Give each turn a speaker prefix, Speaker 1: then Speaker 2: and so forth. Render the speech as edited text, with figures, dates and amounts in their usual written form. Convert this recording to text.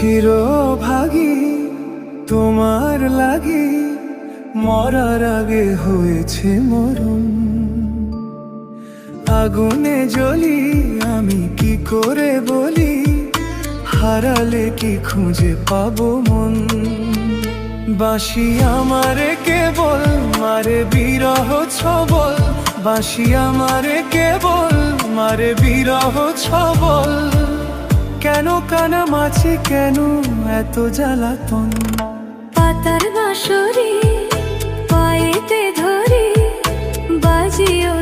Speaker 1: চিরভাগী তোমার লাগি, মরার আগে হয়েছে মরণ। আগুনে জ্বলি আমি কি করে বলি, হারালে কি খুঁজে পাবো মন। বাঁশি আমারে কেবল মারে বিরহ ছবল, বাঁশি আমারে কেবল মারে বিরহ ছবল। কেন কানামাছি, কেন এত জ্বালাতন।
Speaker 2: পাতার বাঁশরি পায়েতে ধরি, বাজিও